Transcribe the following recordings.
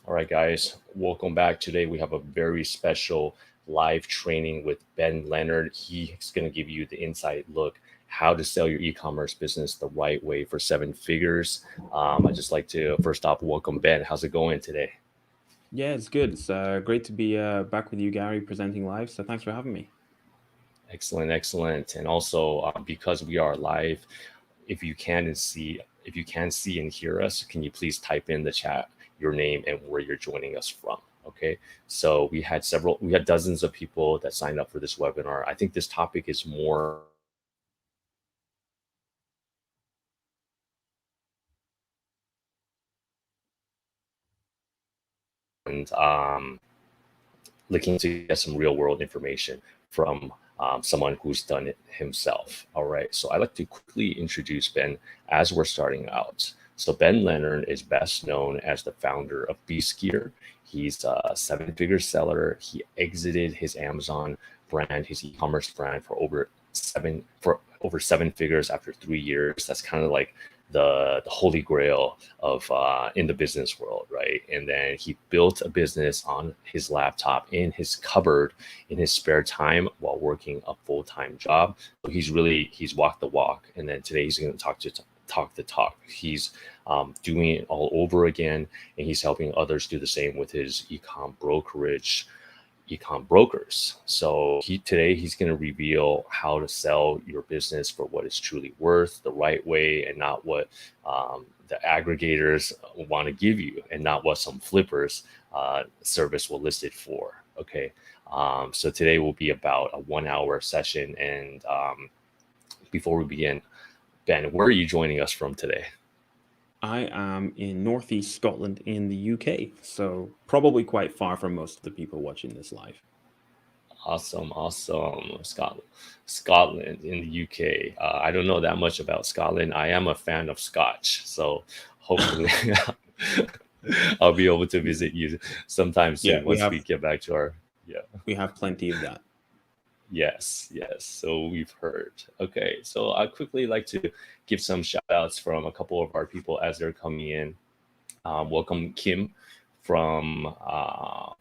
All right, guys, welcome back. Today we have a very special live training with Ben Leonard. He's going to give you the inside look how to sell your e-commerce business the right way for seven figures. I'd just like to first off welcome Ben. How's it going today? Yeah, it's good. It's great to be back with you, Gary, presenting live. So thanks for having me. Excellent, excellent. And also because we are live, if you can and see, if you can see and hear us, can you please type in the chat your name and where you're joining us from? Okay. So we had dozens of people that signed up for this webinar. I think this topic is more and looking to get some real world information from someone who's done it himself. All right. So I'd like to quickly introduce Ben as we're starting out. So Ben Leonard is best known as the founder of Beast Gear. He's a seven-figure seller. He exited his Amazon brand, his e-commerce brand, for over seven figures after 3 years. That's kind of like the holy grail of in the business world, right? And then he built a business on his laptop in his cupboard in his spare time while working a full-time job. So he's walked the walk. And then today he's going to talk the talk. He's doing it all over again, and he's helping others do the same with his ecom brokerage, Ecom Brokers. So today he's going to reveal how to sell your business for what it's truly worth, the right way, and not what the aggregators want to give you, and not what some flippers service will list it for. Okay. So today will be about a 1 hour session. And before we begin, Ben, where are you joining us from today? I am in Northeast Scotland in the UK, so probably quite far from most of the people watching this live. Awesome, awesome. Scotland in the UK. I don't know that much about Scotland. I am a fan of Scotch, so hopefully I'll be able to visit you sometime Yeah, soon once we get back to our. Yeah. we have plenty of that. Yes, yes. So we've heard. Okay, so I'd quickly like to give some shout outs from a couple of our people as they're coming in. Welcome Kim from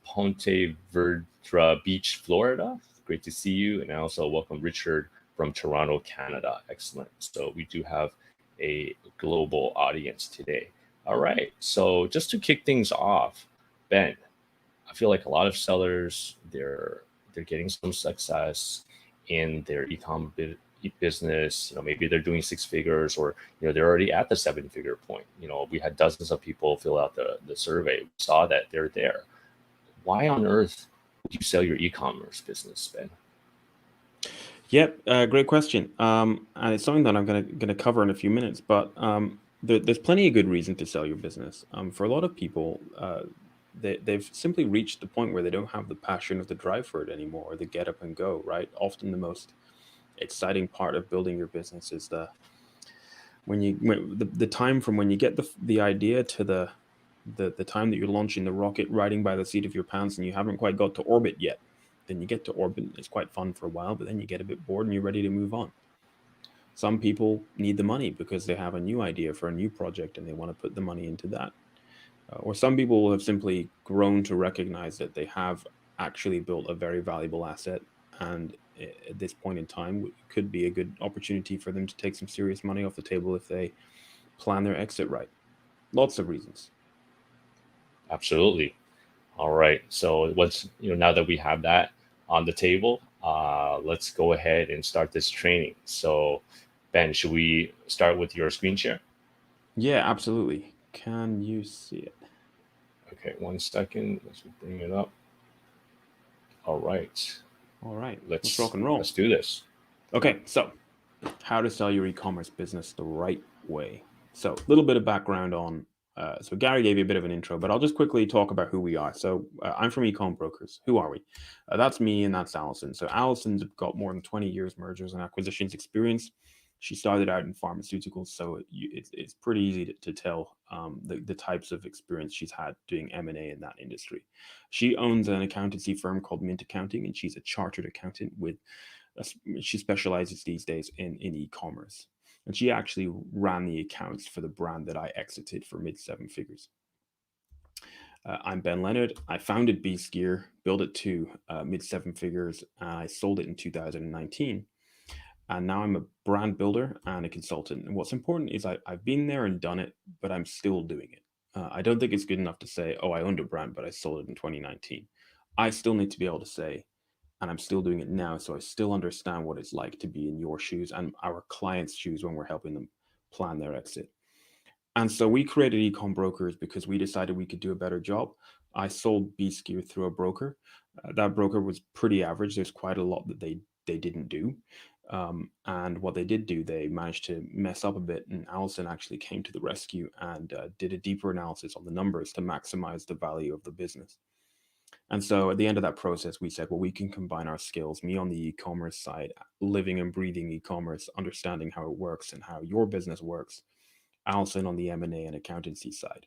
Ponte Vedra Beach, Florida. Great to see you. And I also welcome Richard from Toronto, Canada. Excellent. So we do have a global audience today. All right. So just to kick things off, Ben, I feel like a lot of sellers they're getting some success in their business. Maybe they're doing six figures, or they're already at the seven-figure point. We had dozens of people fill out the survey. We saw that they're there. Why on earth would you sell your e-commerce business, Ben? Yep, great question. And it's something that I'm gonna cover in a few minutes. But there's plenty of good reason to sell your business. For a lot of people, they've simply reached the point where they don't have the passion or the drive for it anymore, or the get up and go. Right. Often the most exciting part of building your business is the time from when you get the idea to the time that you're launching the rocket, riding by the seat of your pants, and you haven't quite got to orbit yet. Then you get to orbit, it's quite fun for a while, but then you get a bit bored and you're ready to move on. Some people need the money because they have a new idea for a new project and they want to put the money into that. Or some people have simply grown to recognize that they have actually built a very valuable asset, and at this point in time it could be a good opportunity for them to take some serious money off the table if they plan their exit right. Lots of reasons. Absolutely. All right. So now that we have that on the table, let's go ahead and start this training. So, Ben, should we start with your screen share? Yeah, absolutely. Can you see it? Okay, 1 second. Let's bring it up. All right. All right, let's Let's rock and let's roll. do this. Okay, so how to sell your e-commerce business the right way. So a little bit of background on. So Gary gave you a bit of an intro, but I'll just quickly talk about who we are. So I'm from Ecom Brokers. Who are we? That's me and that's Allison. So Allison's got more than 20 years mergers and acquisitions experience. She started out in pharmaceuticals, so it's pretty easy to tell the types of experience she's had doing M&A in that industry. She owns an accountancy firm called Mint Accounting, and she's a chartered accountant with she specializes these days in e-commerce, and she actually ran the accounts for the brand that I exited for mid seven figures. I'm Ben Leonard. I founded Beast Gear, built it to mid seven figures, and I sold it in 2019. And now I'm a brand builder and a consultant. And what's important is I've been there and done it, but I'm still doing it. I don't think it's good enough to say, oh, I owned a brand, but I sold it in 2019. I still need to be able to say, and I'm still doing it now, so I still understand what it's like to be in your shoes and our clients' shoes when we're helping them plan their exit. And so we created Ecom Brokers because we decided we could do a better job. I sold Beast Gear through a broker. That broker was pretty average. There's quite a lot that they didn't do. And what they did do, they managed to mess up a bit. And Allison actually came to the rescue and did a deeper analysis on the numbers to maximize the value of the business. And so at the end of that process, we said, well, we can combine our skills, me on the e-commerce side, living and breathing e-commerce, understanding how it works and how your business works, Allison on the M&A and accountancy side.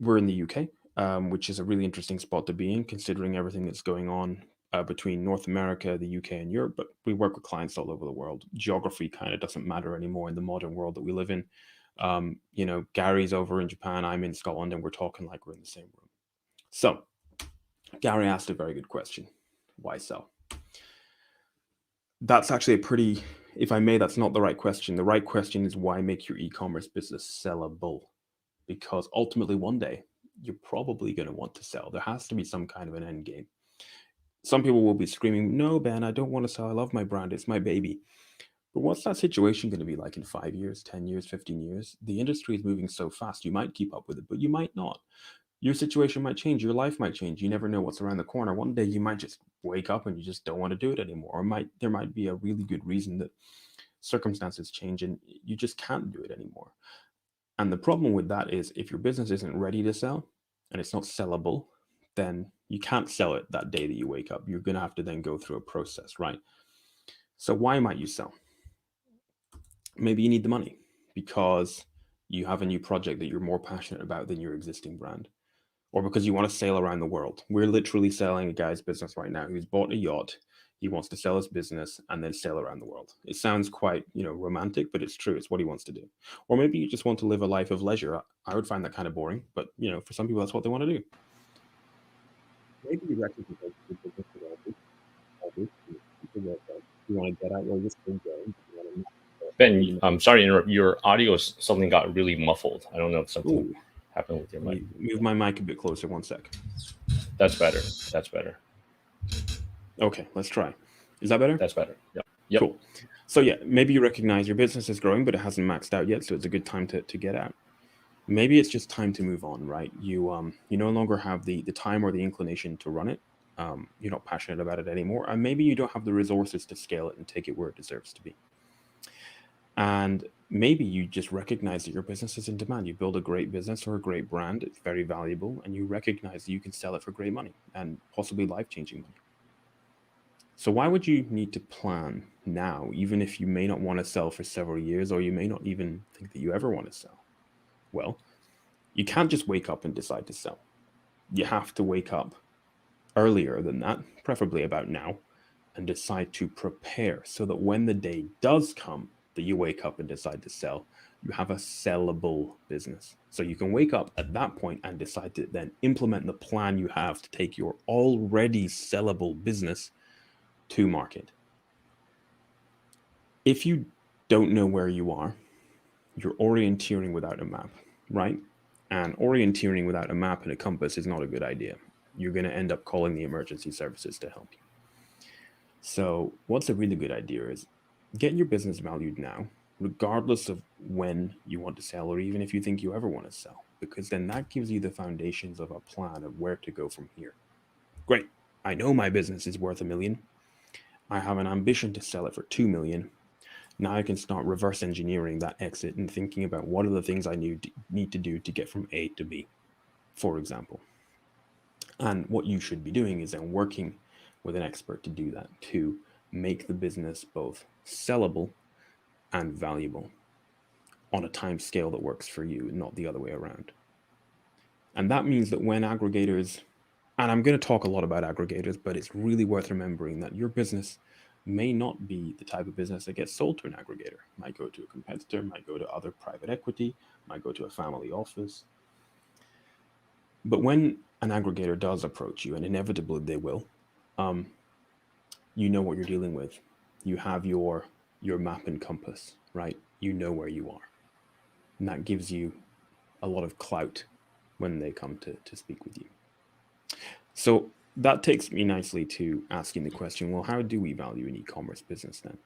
We're in the UK, which is a really interesting spot to be in, considering everything that's going on between North America, the UK, and Europe. But we work with clients all over the world. Geography kind of doesn't matter anymore in the modern world that we live in. Gary's over in Japan, I'm in Scotland, and we're talking like we're in the same room. So Gary asked a very good question. Why sell? That's actually a pretty, if I may, that's not the right question. The right question is why make your e-commerce business sellable? Because ultimately one day you're probably going to want to sell. There has to be some kind of an end game. Some people will be screaming, no, Ben, I don't want to sell. I love my brand. It's my baby. But what's that situation going to be like in 5 years, 10 years, 15 years? The industry is moving so fast. You might keep up with it, but you might not. Your situation might change. Your life might change. You never know what's around the corner. One day you might just wake up and you just don't want to do it anymore. Or there might be a really good reason that circumstances change and you just can't do it anymore. And the problem with that is if your business isn't ready to sell and it's not sellable, then you can't sell it that day that you wake up. You're going to have to then go through a process, right? So why might you sell? Maybe you need the money because you have a new project that you're more passionate about than your existing brand, or because you want to sail around the world. We're literally selling a guy's business right now who's bought a yacht. He wants to sell his business and then sail around the world. It sounds quite, romantic, but it's true. It's what he wants to do. Or maybe you just want to live a life of leisure. I would find that kind of boring, but for some people, that's what they want to do. Maybe you recognize the business you want to get out where you're still going. Ben, I'm sorry to interrupt. Your audio something got really muffled. I don't know if something happened with your mic. Move my mic a bit closer. 1 sec. That's better. That's better. Okay, let's try. Is that better? That's better. Yep. Cool. So yeah, maybe you recognize your business is growing, but it hasn't maxed out yet, so it's a good time to get out. Maybe it's just time to move on, right? You no longer have the time or the inclination to run it. You're not passionate about it anymore, and maybe you don't have the resources to scale it and take it where it deserves to be. And maybe you just recognize that your business is in demand. You build a great business or a great brand, it's very valuable, and you recognize that you can sell it for great money and possibly life-changing money. So why would you need to plan now, even if you may not want to sell for several years, or you may not even think that you ever want to sell? Well, you can't just wake up and decide to sell. You have to wake up earlier than that, preferably about now, and decide to prepare so that when the day does come that you wake up and decide to sell, you have a sellable business. So you can wake up at that point and decide to then implement the plan you have to take your already sellable business to market. If you don't know where you are, you're orienteering without a map, right? And orienteering without a map and a compass is not a good idea. You're going to end up calling the emergency services to help you. So what's a really good idea is get your business valued now, regardless of when you want to sell, or even if you think you ever want to sell, because then that gives you the foundations of a plan of where to go from here. Great. I know my business is worth $1 million. I have an ambition to sell it for 2 million. Now I can start reverse engineering that exit and thinking about what are the things I need to do to get from A to B, for example. And what you should be doing is then working with an expert to do that, to make the business both sellable and valuable on a time scale that works for you, not the other way around. And that means that when aggregators, and I'm going to talk a lot about aggregators, but it's really worth remembering that your business may not be the type of business that gets sold to an aggregator. Might go to a competitor, might go to other private equity, might go to a family office. But when an aggregator does approach you, and inevitably they will, you know what you're dealing with. You have your map and compass, right? You know where you are. And that gives you a lot of clout when they come to speak with you. So that takes me nicely to asking the question, well, how do we value an e-commerce business then?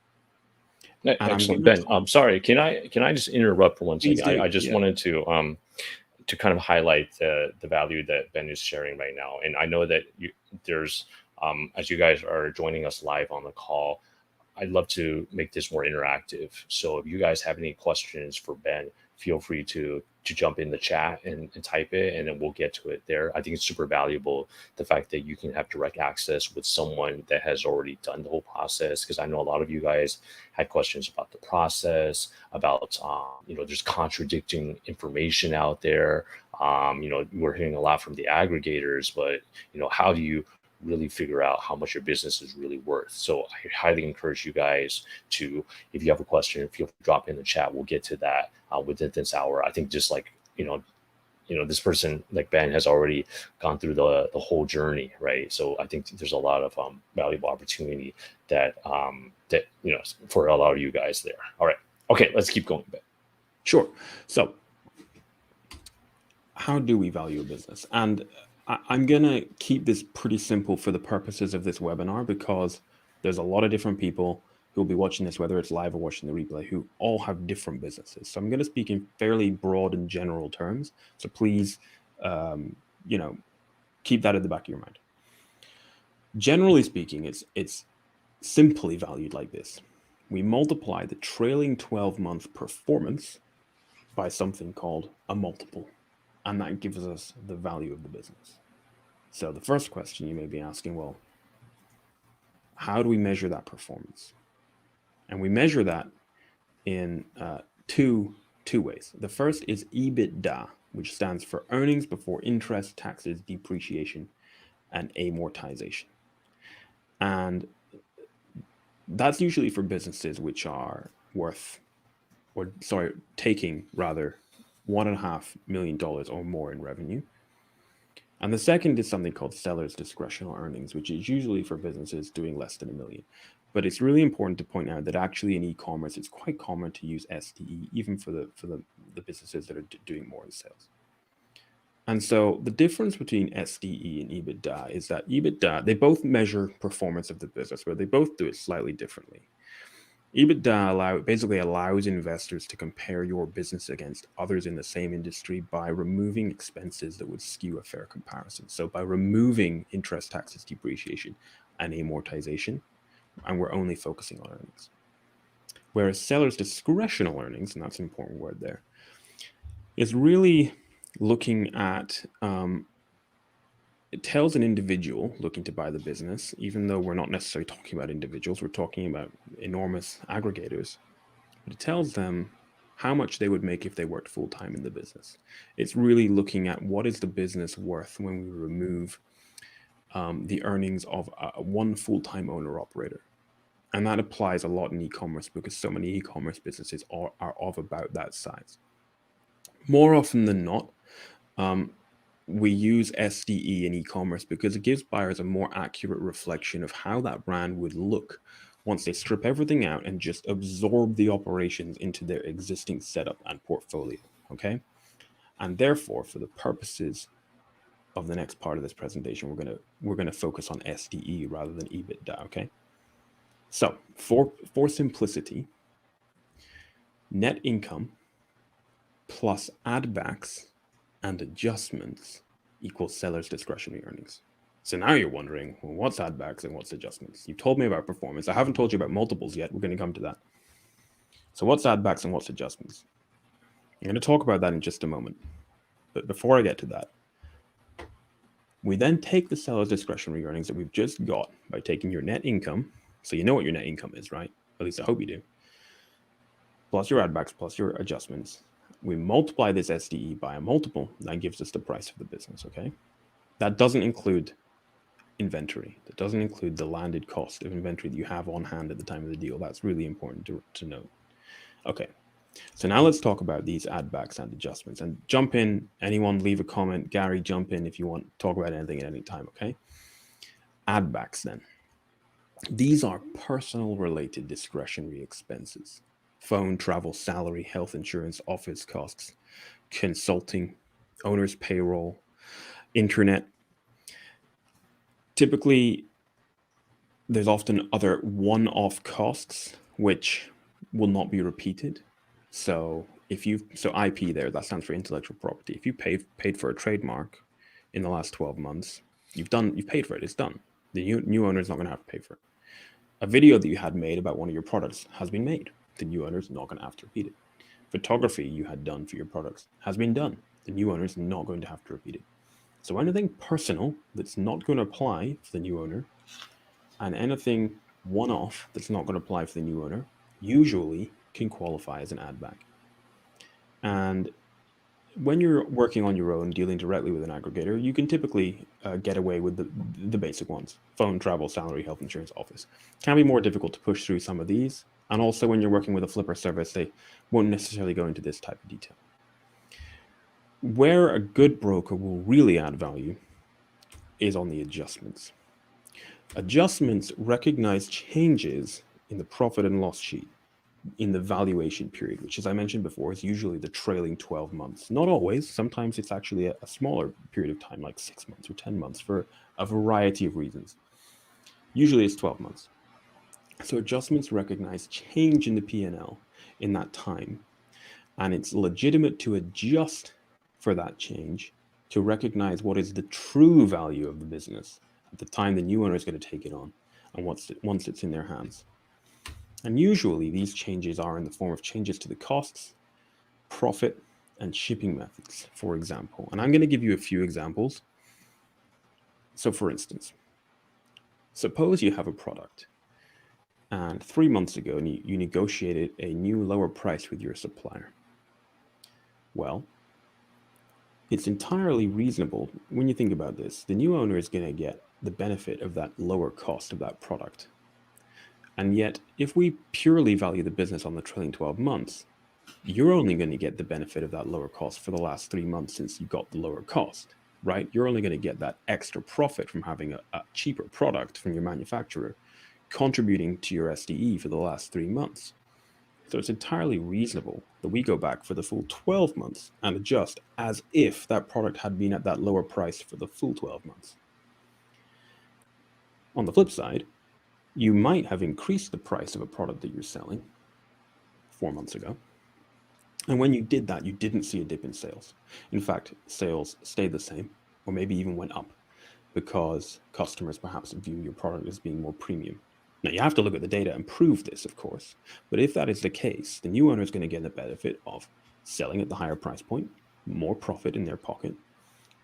And Excellent, Ben. I'm sorry. Can I just interrupt for one Please second? do. I just Yeah. wanted to kind of highlight the value that Ben is sharing right now. And I know that there's as you guys are joining us live on the call, I'd love to make this more interactive. So if you guys have any questions for Ben, feel free to jump in the chat and type it, and then we'll get to it there. I think it's super valuable, the fact that you can have direct access with someone that has already done the whole process, because I know a lot of you guys had questions about the process, about there's contradicting information out there. We're hearing a lot from the aggregators, but how do you really figure out how much your business is really worth? So I highly encourage you guys to, if you have a question, feel free to drop in the chat. We'll get to that within this hour. I think just like, this person like Ben has already gone through the whole journey, right? So I think there's a lot of valuable opportunity that for a lot of you guys there. All right. Okay, let's keep going, Ben. Sure. So how do we value a business? And I'm going to keep this pretty simple for the purposes of this webinar, because there's a lot of different people who will be watching this, whether it's live or watching the replay, who all have different businesses. So I'm going to speak in fairly broad and general terms. So please, keep that at the back of your mind. Generally speaking, it's simply valued like this. We multiply the trailing 12-month performance by something called a multiple, and that gives us the value of the business. So the first question you may be asking, well, how do we measure that performance? And we measure that in two ways. The first is EBITDA, which stands for earnings before interest, taxes, depreciation, and amortization. And that's usually for businesses which are taking $1.5 million or more in revenue. And the second is something called seller's discretional earnings, which is usually for businesses doing less than $1 million. But it's really important to point out that actually in e-commerce, it's quite common to use SDE, even for the businesses that are doing more in sales. And so the difference between SDE and EBITDA is that EBITDA, they both measure performance of the business, but they both do it slightly differently. EBITDA basically allows investors to compare your business against others in the same industry by removing expenses that would skew a fair comparison. So by removing interest, taxes, depreciation, and amortization, and we're only focusing on earnings. Whereas seller's discretional earnings, and that's an important word there, is really looking at, it tells an individual looking to buy the business, even though we're not necessarily talking about individuals, we're talking about enormous aggregators, but it tells them how much they would make if they worked full-time in the business. It's really looking at what is the business worth when we remove the earnings of one full-time owner-operator. And that applies a lot in e-commerce, because so many e-commerce businesses are of about that size. More often than not, we use SDE in e-commerce because it gives buyers a more accurate reflection of how that brand would look once they strip everything out and just absorb the operations into their existing setup and portfolio, okay? And therefore, for the purposes of the next part of this presentation, we're gonna focus on SDE rather than EBITDA, okay? So for simplicity, net income plus add backs and adjustments equals seller's discretionary earnings. So now you're wondering, well, what's add backs and what's adjustments? You told me about performance. I haven't told you about multiples yet. We're going to come to that. So what's add backs and what's adjustments? I'm going to talk about that in just a moment. But before I get to that, we then take the seller's discretionary earnings that we've just got by taking your net income. So you know what your net income is, right? At least I hope you do. Plus your add backs, plus your adjustments. We multiply this SDE by a multiple. That gives us the price of the business, okay? That doesn't include inventory. That doesn't include the landed cost of inventory that you have on hand at the time of the deal. That's really important to note. Okay, So now let's talk about these add backs and adjustments. And jump in, anyone leave a comment. Gary, jump in if you want to talk about anything at any time, okay? Add backs then. These are personal related discretionary expenses. Phone, travel, salary, health insurance, office costs, consulting, owner's payroll, internet. Typically, there's often other one-off costs which will not be repeated. So IP there, that stands for intellectual property. If you paid for a trademark in the last 12 months, you've paid for it, it's done. The new owner is not going to have to pay for it. A video that you had made about one of your products has been made. The new owner is not going to have to repeat it. Photography you had done for your products has been done. The new owner is not going to have to repeat it. So anything personal that's not going to apply for the new owner, and anything one-off that's not going to apply for the new owner, usually can qualify as an add back. And when you're working on your own, dealing directly with an aggregator, you can typically get away with the basic ones: phone, travel, salary, health insurance, office. It can be more difficult to push through some of these. And also when you're working with a flipper service, they won't necessarily go into this type of detail. Where a good broker will really add value is on the adjustments. Adjustments recognize changes in the profit and loss sheet in the valuation period, which, as I mentioned before, is usually the trailing 12 months. Not always. Sometimes it's actually a smaller period of time, like 6 months or 10 months, for a variety of reasons. Usually it's 12 months. So adjustments recognize change in the P&L in that time, and it's legitimate to adjust for that change to recognize what is the true value of the business at the time the new owner is going to take it on and once it's in their hands. And usually these changes are in the form of changes to the costs, profit, and shipping methods, for example. And I'm going to give you a few examples. So for instance, suppose you have a product and 3 months ago you negotiated a new lower price with your supplier. Well, it's entirely reasonable when you think about this. The new owner is going to get the benefit of that lower cost of that product. And yet, if we purely value the business on the trailing 12 months, you're only going to get the benefit of that lower cost for the last 3 months since you got the lower cost, right? You're only going to get that extra profit from having a cheaper product from your manufacturer contributing to your SDE for the last 3 months. So it's entirely reasonable that we go back for the full 12 months and adjust as if that product had been at that lower price for the full 12 months. On the flip side, you might have increased the price of a product that you're selling 4 months ago. And when you did that, you didn't see a dip in sales. In fact, sales stayed the same or maybe even went up because customers perhaps view your product as being more premium. Now, you have to look at the data and prove this, of course. But if that is the case, the new owner is going to get the benefit of selling at the higher price point, more profit in their pocket.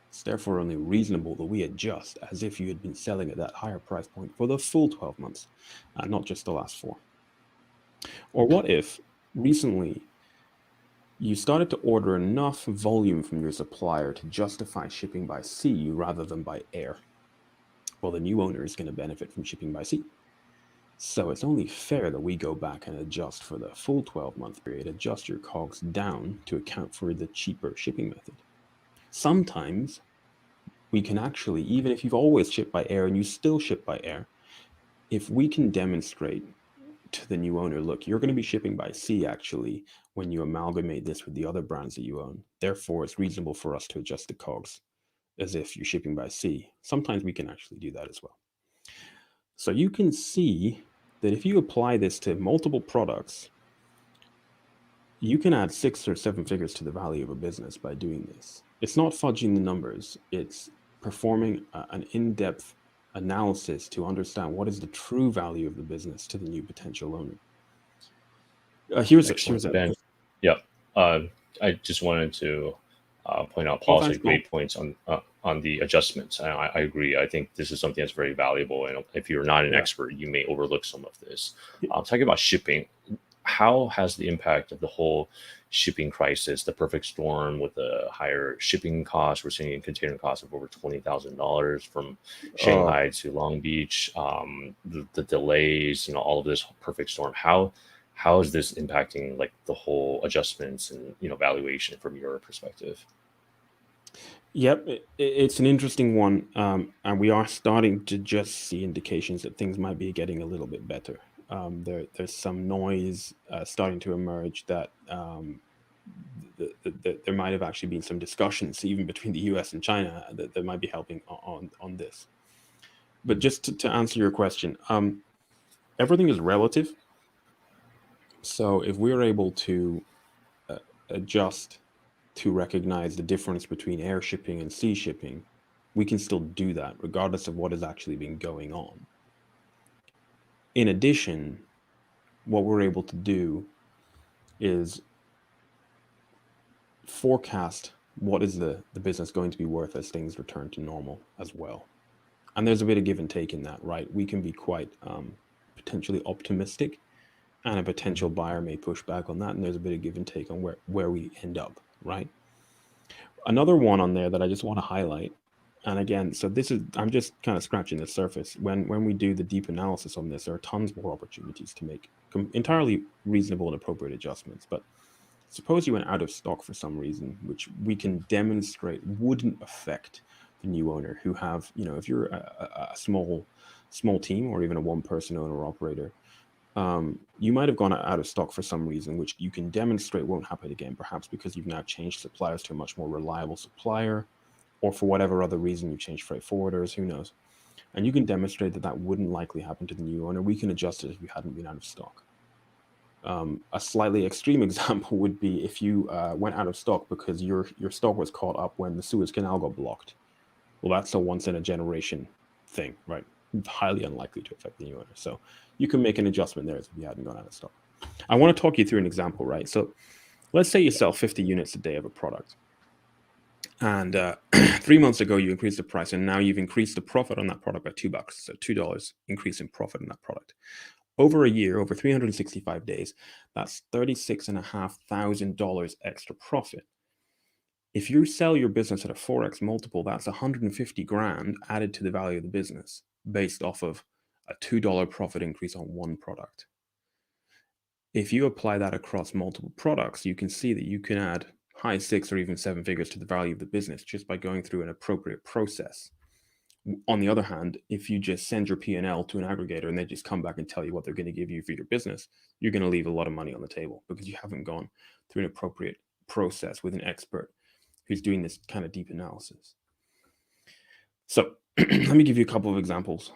It's therefore only reasonable that we adjust as if you had been selling at that higher price point for the full 12 months, and not just the last 4. Or what if recently you started to order enough volume from your supplier to justify shipping by sea rather than by air? Well, the new owner is going to benefit from shipping by sea. So it's only fair that we go back and adjust for the full 12-month period, adjust your COGS down to account for the cheaper shipping method. Sometimes we can actually, even if you've always shipped by air and you still ship by air, if we can demonstrate to the new owner, look, you're going to be shipping by sea actually when you amalgamate this with the other brands that you own. Therefore, it's reasonable for us to adjust the COGS as if you're shipping by sea. Sometimes we can actually do that as well. So you can see that if you apply this to multiple products, you can add 6 or 7 figures to the value of a business by doing this. It's not fudging the numbers. It's performing an in-depth analysis to understand what is the true value of the business to the new potential owner. Here's Ben. Yeah, I just wanted to point out Paul's great points on the adjustments. I agree. I think this is something that's very valuable, and if you're not an expert, you may overlook some of this. Talking about shipping, how has the impact of the whole shipping crisis, the perfect storm with the higher shipping costs, we're seeing container costs of over $20,000 from Shanghai to Long Beach, the delays, all of this perfect storm, how how is this impacting like the whole adjustments and valuation from your perspective? Yep, it's an interesting one, and we are starting to just see indications that things might be getting a little bit better. There's some noise starting to emerge that there might have actually been some discussions even between the US and China that might be helping on this. But just to answer your question, everything is relative. So if we're able to adjust to recognize the difference between air shipping and sea shipping, we can still do that regardless of what has actually been going on. In addition, what we're able to do is forecast what is the business going to be worth as things return to normal as well. And there's a bit of give and take in that, right? We can be quite potentially optimistic, and a potential buyer may push back on that, and there's a bit of give and take on where we end up, right? Another one on there that I just want to highlight, and again, so this is, I'm just kind of scratching the surface. When we do the deep analysis on this, there are tons more opportunities to make entirely reasonable and appropriate adjustments. But suppose you went out of stock for some reason, which we can demonstrate wouldn't affect the new owner who have, if you're a small team or even a one-person owner or operator, you might have gone out of stock for some reason, which you can demonstrate won't happen again, perhaps because you've now changed suppliers to a much more reliable supplier, or for whatever other reason you changed freight forwarders, who knows. And you can demonstrate that wouldn't likely happen to the new owner. We can adjust it if you hadn't been out of stock. A slightly extreme example would be if you went out of stock because your stock was caught up when the Suez Canal got blocked. Well, that's a once in a generation thing, right? Highly unlikely to affect the new owner. So you can make an adjustment there if you hadn't gone out of stock. I want to talk you through an example, right? So let's say you sell 50 units a day of a product. And 3 months ago, you increased the price, and now you've increased the profit on that product by $2. So $2 increase in profit on that product. Over a year, over 365 days, that's $36,500 extra profit. If you sell your business at a 4x multiple, that's 150 grand added to the value of the business based off of a $2 profit increase on one product. If you apply that across multiple products, you can see that you can add high 6 or even 7 figures to the value of the business just by going through an appropriate process. On the other hand, if you just send your P&L to an aggregator and they just come back and tell you what they're going to give you for your business, you're going to leave a lot of money on the table because you haven't gone through an appropriate process with an expert who's doing this kind of deep analysis. So let me give you a couple of examples,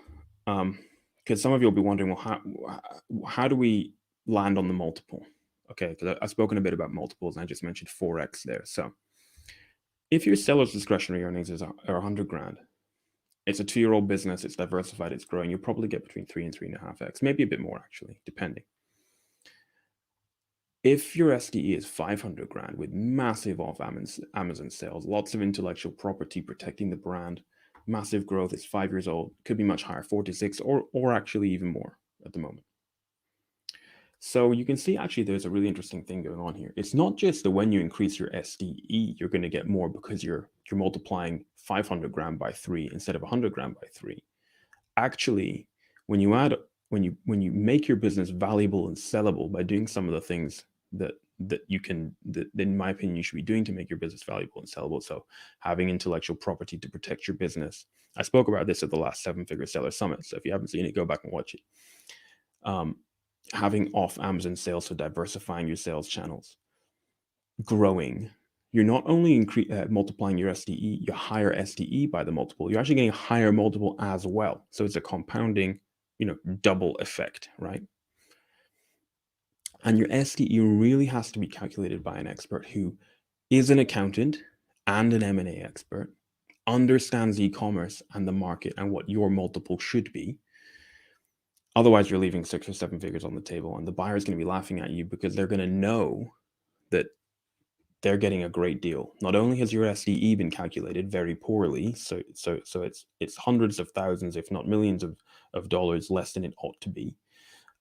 because some of you will be wondering, well, how do we land on the multiple? Okay, because I've spoken a bit about multiples and I just mentioned 4x there. So if your seller's discretionary earnings are 100 grand, it's a 2-year-old business, it's diversified, it's growing, you'll probably get between 3 and 3.5x, maybe a bit more actually, depending. If your SDE is 500 grand with massive off Amazon sales, lots of intellectual property protecting the brand, massive growth, it's 5 years old, could be much higher, 4 to 6, or actually even more at the moment. So you can see actually there's a really interesting thing going on here. It's not just that when you increase your SDE, you're going to get more because you're multiplying 500 grand by 3 instead of 100 grand by 3. Actually, when you make your business valuable and sellable by doing some of the things that in my opinion you should be doing to make your business valuable and sellable. So having intellectual property to protect your business. I spoke about this at the last 7-Figure Seller Summit. So if you haven't seen it, go back and watch it. Having off Amazon sales, so diversifying your sales channels, growing. You're not only multiplying your SDE, your higher SDE by the multiple, you're actually getting a higher multiple as well. So it's a compounding, double effect, right? And your SDE really has to be calculated by an expert who is an accountant and an M&A expert, understands e-commerce and the market and what your multiple should be. Otherwise, you're leaving 6 or 7 figures on the table, and the buyer is going to be laughing at you because they're going to know that they're getting a great deal. Not only has your SDE been calculated very poorly, so it's hundreds of thousands, if not millions of dollars less than it ought to be,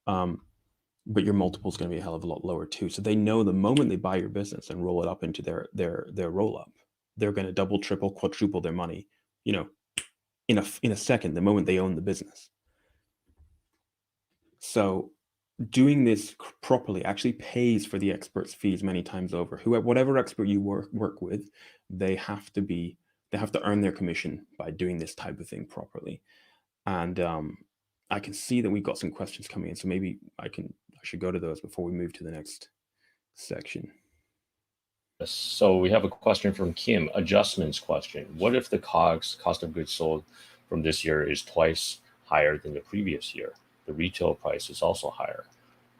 but your multiple is going to be a hell of a lot lower too. So they know the moment they buy your business and roll it up into their roll up, they're going to double, triple, quadruple their money, in a second, the moment they own the business. So doing this properly actually pays for the expert's fees many times over. Whatever expert you work with, they have to earn their commission by doing this type of thing properly. And I can see that we've got some questions coming in, so maybe I should go to those before we move to the next section. So we have a question from Kim, adjustments question. What if the COGS, cost of goods sold, from this year is twice higher than the previous year? The retail price is also higher.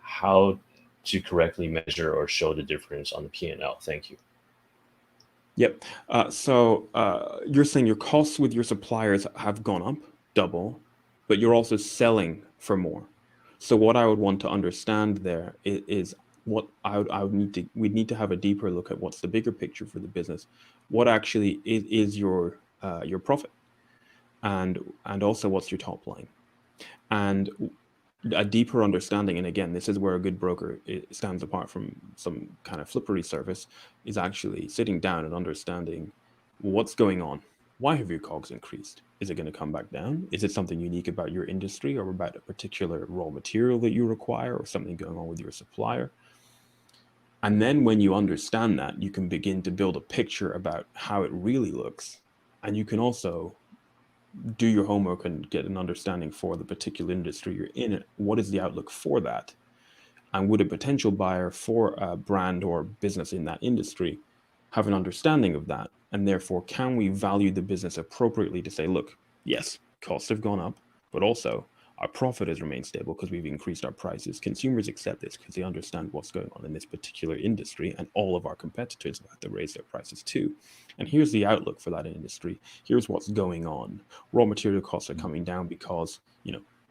How to correctly measure or show the difference on the P&L? Thank you. Yep. So you're saying your costs with your suppliers have gone up double, but you're also selling for more. So what I would want to understand there is what we'd need to have a deeper look at what's the bigger picture for the business. What actually is your profit, and also what's your top line, and a deeper understanding. And again, this is where a good broker stands apart from some kind of flippery service, is actually sitting down and understanding what's going on. Why have your COGS increased? Is it going to come back down? Is it something unique about your industry or about a particular raw material that you require, or something going on with your supplier? And then when you understand that, you can begin to build a picture about how it really looks. And you can also do your homework and get an understanding for the particular industry you're in. What is the outlook for that? And would a potential buyer for a brand or business in that industry have an understanding of that? And therefore, can we value the business appropriately to say, look, yes, costs have gone up, but also our profit has remained stable because we've increased our prices. Consumers accept this because they understand what's going on in this particular industry, and all of our competitors have had to raise their prices too. And here's the outlook for that industry. Here's what's going on. Raw material costs are coming down because,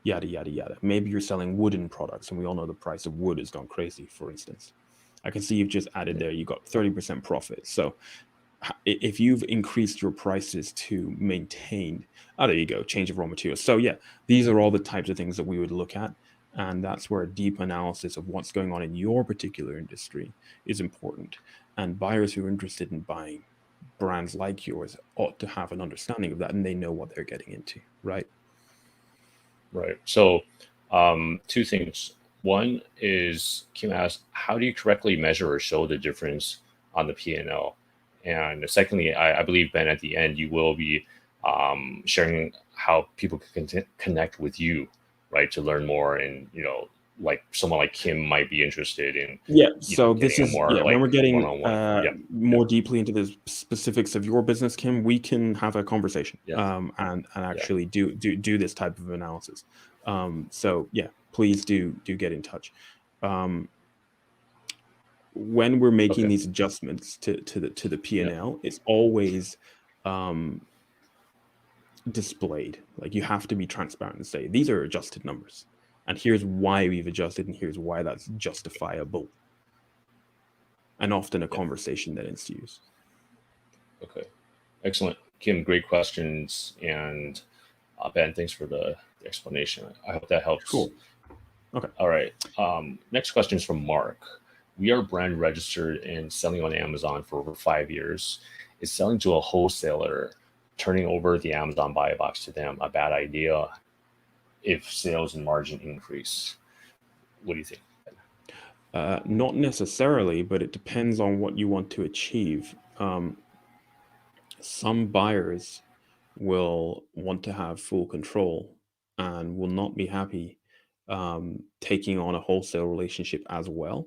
yada, yada, yada. Maybe you're selling wooden products, and we all know the price of wood has gone crazy, for instance. I can see you've just added there, you got 30% profit. So if you've increased your prices to maintain, there you go, change of raw materials. So yeah, these are all the types of things that we would look at. And that's where a deep analysis of what's going on in your particular industry is important. And buyers who are interested in buying brands like yours ought to have an understanding of that, and they know what they're getting into, right? Right. So two things. One is, Kim asked, how do you correctly measure or show the difference on the P&L? And secondly, I believe, Ben, at the end, you will be sharing how people can connect with you, right, to learn more. And, like someone like Kim might be interested in. So this is more, when we're getting one-on-one. deeply into the specifics of your business, Kim, we can have a conversation and actually do this type of analysis. So yeah, please do get in touch. When we're making these adjustments to the P&L, it's always displayed. Like, you have to be transparent and say, these are adjusted numbers, and here's why we've adjusted, and here's why that's justifiable. And often a conversation that ensues. Okay, excellent. Kim, great questions. And Ben, thanks for the explanation. I hope that helps. Cool. Okay. All right. Next question is from Mark. We are brand registered and selling on Amazon for over 5 years. Is selling to a wholesaler, turning over the Amazon buy box to them, a bad idea if sales and margin increase? What do you think? Not necessarily, but it depends on what you want to achieve. Some buyers will want to have full control and will not be happy taking on a wholesale relationship as well.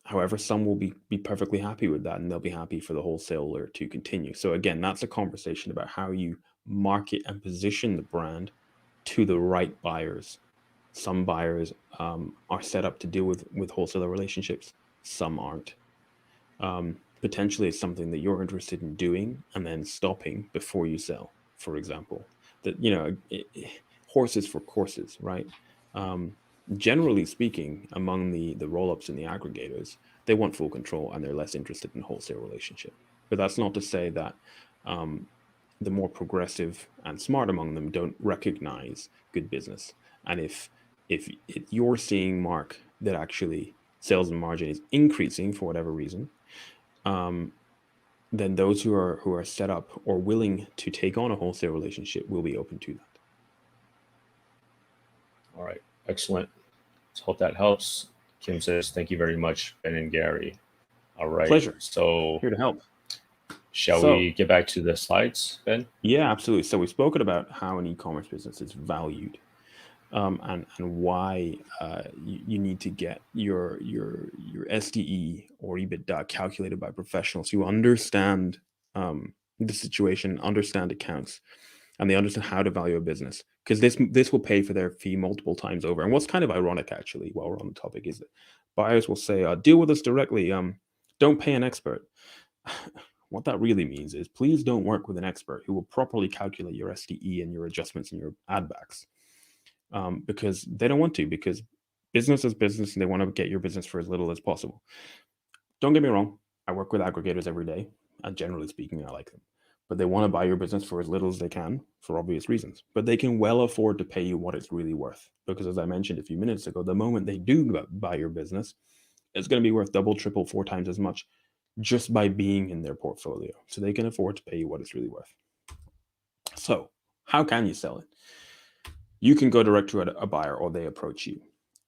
However, some will be perfectly happy with that, and they'll be happy for the wholesaler to continue. So again, that's a conversation about how you market and position the brand to the right buyers. Some buyers are set up to deal with wholesaler relationships. Some aren't. Potentially it's something that you're interested in doing and then stopping before you sell, for example. That, horses for courses, right? Generally speaking, among the roll-ups and the aggregators, they want full control and they're less interested in wholesale relationship. But that's not to say that the more progressive and smart among them don't recognize good business. And if you're seeing, Mark, that actually sales and margin is increasing for whatever reason, then those who are set up or willing to take on a wholesale relationship will be open to that. All right, excellent. So hope that helps. Kim says, thank you very much, Ben and Gary. All right, Pleasure. so Here to help. shall So, we get back to the slides, Ben? yeah, absolutely. So we've spoken about how an e-commerce business is valued, and why you need to get your SDE or EBITDA calculated by professionals who understand the situation, understand accounts, and they understand how to value a business, because this will pay for their fee multiple times over. And what's kind of ironic, actually, while we're on the topic, is that buyers will say, "Deal with us directly. Don't pay an expert." What that really means is, please don't work with an expert who will properly calculate your SDE and your adjustments and your add backs, because they don't want to, because business is business and they want to get your business for as little as possible. Don't get me wrong, I work with aggregators every day, and generally speaking, I like them. But they want to buy your business for as little as they can, for obvious reasons. But they can well afford to pay you what it's really worth. Because as I mentioned a few minutes ago, the moment they do buy your business, it's going to be worth double, triple, 4 times as much just by being in their portfolio. So they can afford to pay you what it's really worth. So how can you sell it? You can go direct to a buyer, or they approach you,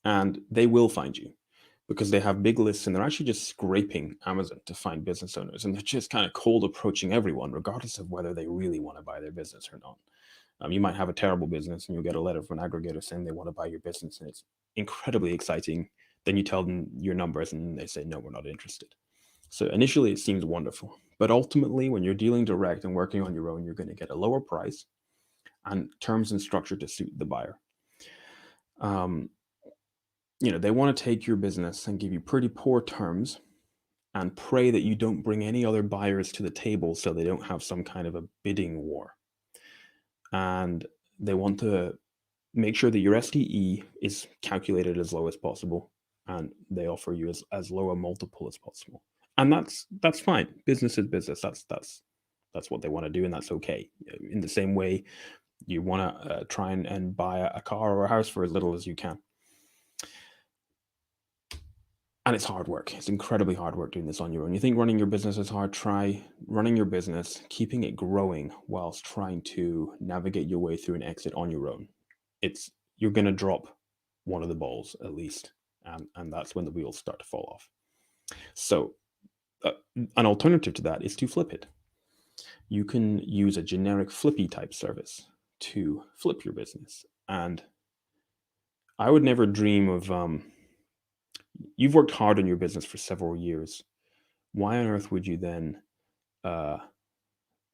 and they will find you, because they have big lists and they're actually just scraping Amazon to find business owners, and they're just kind of cold approaching everyone, regardless of whether they really want to buy their business or not. You might have a terrible business and you'll get a letter from an aggregator saying they want to buy your business, and it's incredibly exciting. Then you tell them your numbers and they say, no, we're not interested. So initially it seems wonderful, but ultimately when you're dealing direct and working on your own, you're going to get a lower price and terms and structure to suit the buyer. They want to take your business and give you pretty poor terms and pray that you don't bring any other buyers to the table, so they don't have some kind of a bidding war. And they want to make sure that your SDE is calculated as low as possible, and they offer you as low a multiple as possible. And that's fine. Business is business. That's what they want to do, and that's okay. In the same way, you want to try and buy a car or a house for as little as you can. And it's hard work. It's incredibly hard work doing this on your own. You think running your business is hard? Try running your business, keeping it growing whilst trying to navigate your way through an exit on your own. You're going to drop one of the balls at least, and that's when the wheels start to fall off. So an alternative to that is to flip it. You can use a generic flippy type service to flip your business. And I would never dream of you've worked hard on your business for several years. Why on earth would you then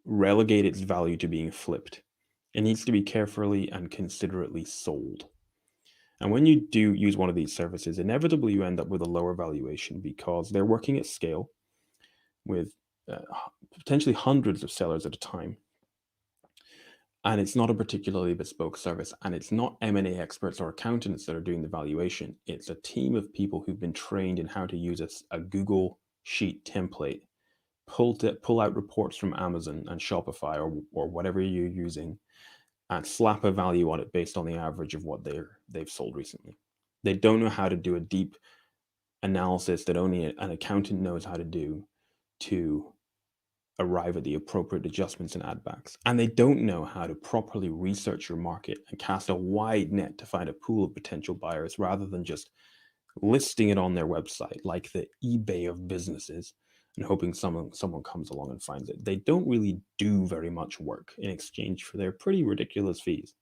relegate its value to being flipped? It needs to be carefully and considerately sold. And when you do use one of these services, inevitably you end up with a lower valuation, because they're working at scale with potentially hundreds of sellers at a time. And it's not a particularly bespoke service, and it's not M&A experts or accountants that are doing the valuation. It's a team of people who've been trained in how to use a Google Sheet template, pull out reports from Amazon and Shopify or whatever you're using, and slap a value on it based on the average of what they've sold recently. They don't know how to do a deep analysis that only an accountant knows how to do to arrive at the appropriate adjustments and add backs. And they don't know how to properly research your market and cast a wide net to find a pool of potential buyers, rather than just listing it on their website like the eBay of businesses and hoping someone comes along and finds it. They don't really do very much work in exchange for their pretty ridiculous fees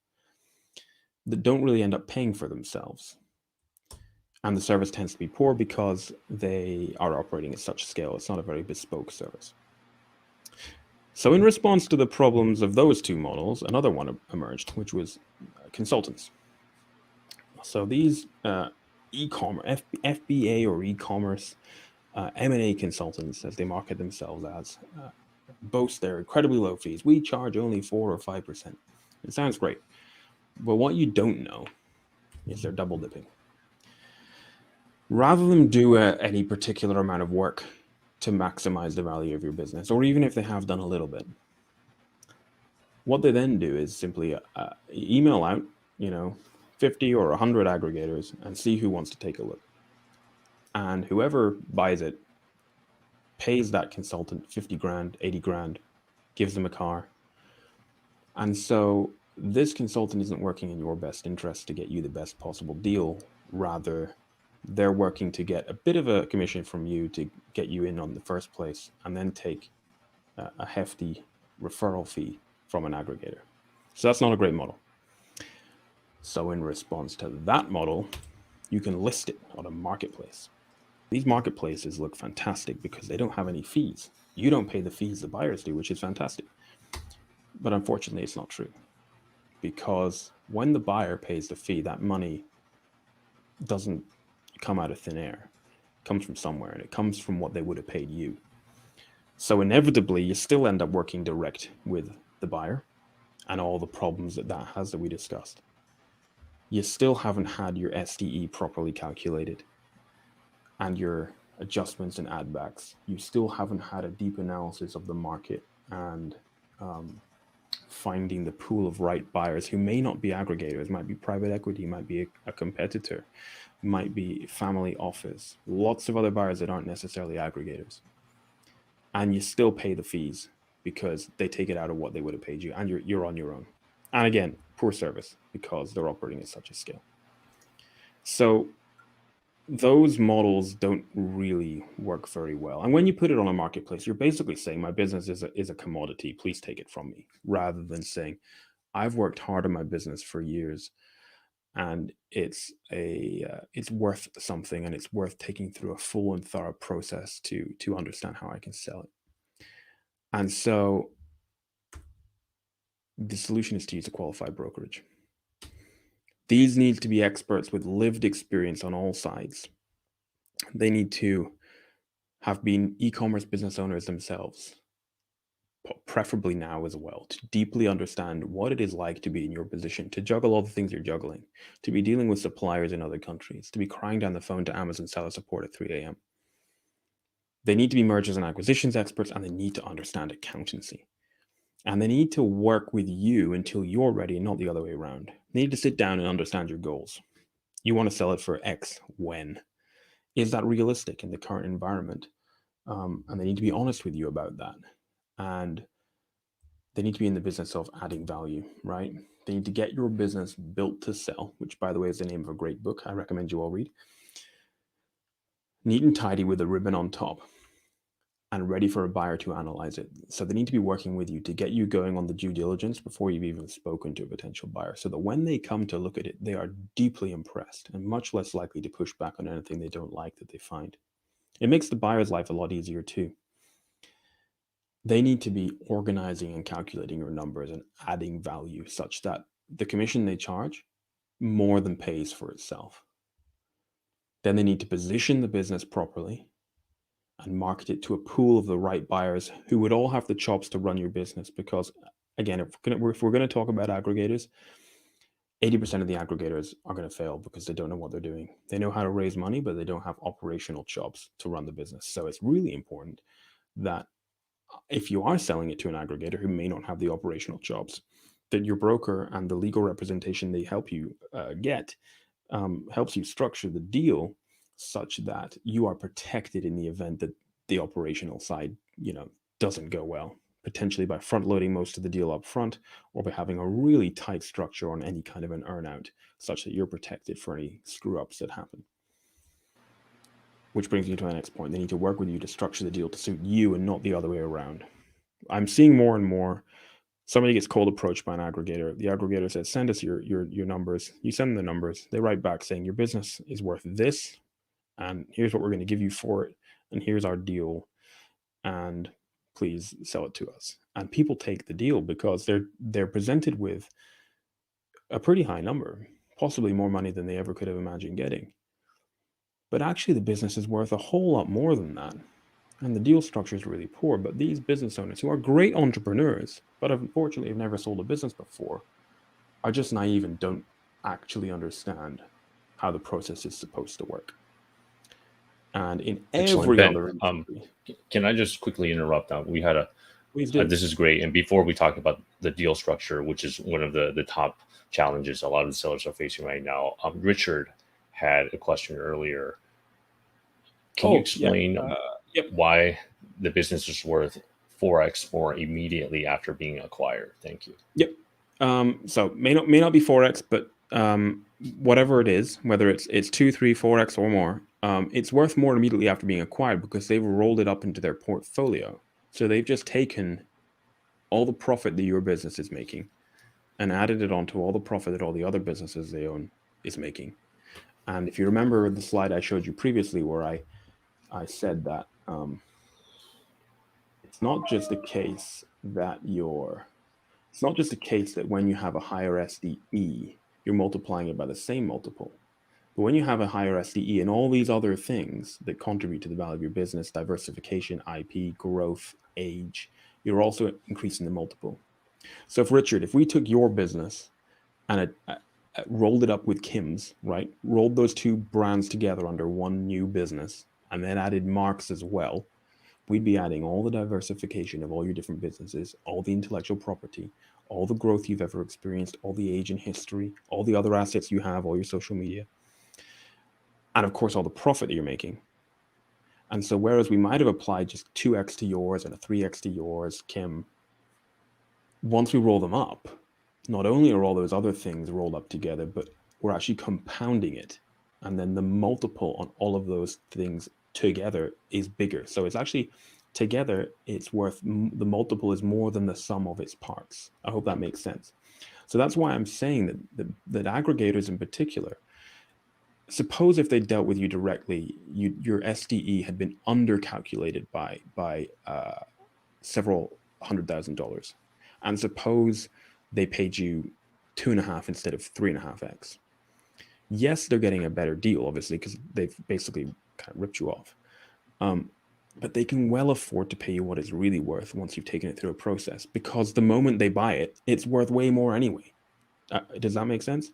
that don't really end up paying for themselves. And the service tends to be poor because they are operating at such scale. It's not a very bespoke service. So in response to the problems of those two models, another one emerged, which was consultants. So these e-commerce, FBA or e-commerce M&A consultants, as they market themselves as, boast their incredibly low fees. We charge only 4 or 5%. It sounds great. But what you don't know is they're double dipping. Rather than do any particular amount of work to maximize the value of your business, or even if they have done a little bit, what they then do is simply email out, 50 or 100 aggregators and see who wants to take a look. And whoever buys it pays that consultant 50 grand, 80 grand, gives them a car. And so this consultant isn't working in your best interest to get you the best possible deal. Rather, they're working to get a bit of a commission from you to get you in on the first place, and then take a hefty referral fee from an aggregator. So that's not a great model. So in response to that model, you can list it on a marketplace. These marketplaces look fantastic because they don't have any fees. You don't pay the fees the buyers do, which is fantastic. But unfortunately, it's not true. Because when the buyer pays the fee, that money doesn't come out of thin air. It comes from somewhere, and it comes from what they would have paid you. So inevitably, you still end up working direct with the buyer and all the problems that has that we discussed. You still haven't had your SDE properly calculated and your adjustments and add backs. You still haven't had a deep analysis of the market and finding the pool of right buyers who may not be aggregators, might be private equity, might be a competitor, might be family office, lots of other buyers that aren't necessarily aggregators. And you still pay the fees because they take it out of what they would have paid you, and you're on your own. And again, poor service because they're operating at such a scale. So those models don't really work very well. And when you put it on a marketplace, you're basically saying my business is a commodity. Please take it from me, rather than saying I've worked hard on my business for years, and it's worth something, and it's worth taking through a full and thorough process to understand how I can sell it. And so the solution is to use a qualified brokerage. These need to be experts with lived experience on all sides. They need to have been e-commerce business owners themselves, preferably now as well, to deeply understand what it is like to be in your position, to juggle all the things you're juggling, to be dealing with suppliers in other countries, to be crying down the phone to Amazon seller support at 3 a.m. They need to be mergers and acquisitions experts, and they need to understand accountancy. And they need to work with you until you're ready, and not the other way around. They need to sit down and understand your goals. You want to sell it for X, when? Is that realistic in the current environment? And they need to be honest with you about that. And they need to be in the business of adding value, right? They need to get your business built to sell, which, by the way, is the name of a great book I recommend you all read. Neat and tidy with a ribbon on top, and ready for a buyer to analyze it. So they need to be working with you to get you going on the due diligence before you've even spoken to a potential buyer, so that when they come to look at it, they are deeply impressed and much less likely to push back on anything they don't like that they find. It makes the buyer's life a lot easier too. They need to be organizing and calculating your numbers and adding value such that the commission they charge more than pays for itself. Then they need to position the business properly and market it to a pool of the right buyers who would all have the chops to run your business. Because again, if we're going to talk about aggregators, 80% of the aggregators are going to fail because they don't know what they're doing. They know how to raise money, but they don't have operational chops to run the business. So it's really important that if you are selling it to an aggregator who may not have the operational chops, that your broker and the legal representation they help you get helps you structure the deal such that you are protected in the event that the operational side, doesn't go well, potentially by front loading most of the deal up front, or by having a really tight structure on any kind of an earnout such that you're protected for any screw ups that happen. Which brings me to my next point. They need to work with you to structure the deal to suit you and not the other way around. I'm seeing more and more somebody gets cold approached by an aggregator. The aggregator says, send us your numbers. You send them the numbers. They write back saying your business is worth this, and here's what we're going to give you for it, and here's our deal, and please sell it to us. And people take the deal because they're presented with a pretty high number, possibly more money than they ever could have imagined getting. But actually the business is worth a whole lot more than that. And the deal structure is really poor. But these business owners who are great entrepreneurs, but unfortunately have never sold a business before, are just naive and don't actually understand how the process is supposed to work. And in every other industry, can I just quickly interrupt? We had please do. This is great. And before we talk about the deal structure, which is one of the top challenges a lot of the sellers are facing right now, Richard had a question earlier. Can you explain why the business is worth 4x more immediately after being acquired? Thank you. Yep. So may not be 4x, but whatever it is, whether it's 2, 3, 4x or more, it's worth more immediately after being acquired because they've rolled it up into their portfolio. So they've just taken all the profit that your business is making and added it onto all the profit that all the other businesses they own is making. And if you remember the slide I showed you previously, where I said that it's not just a case that when you have a higher SDE, you're multiplying it by the same multiple. But when you have a higher SDE and all these other things that contribute to the value of your business, diversification, IP, growth, age, you're also increasing the multiple. So if we took your business and rolled it up with Kim's, right? Rolled those two brands together under one new business and then added Mark's as well, we'd be adding all the diversification of all your different businesses, all the intellectual property, all the growth you've ever experienced, all the age and history, all the other assets you have, all your social media, and of course, all the profit that you're making. And so whereas we might have applied just 2x to yours and a 3x to yours, Kim, once we roll them up, not only are all those other things rolled up together, but we're actually compounding it. And then the multiple on all of those things together is bigger. So it's actually together, it's worth, the multiple is more than the sum of its parts. I hope that makes sense. So that's why I'm saying that aggregators in particular, suppose if they dealt with you directly, your SDE had been undercalculated by several $100,000. And suppose they paid you 2.5 instead of 3.5x. Yes, they're getting a better deal, obviously, because they've basically kind of ripped you off. But they can well afford to pay you what it's really worth once you've taken it through a process, because the moment they buy it, it's worth way more anyway. Does that make sense?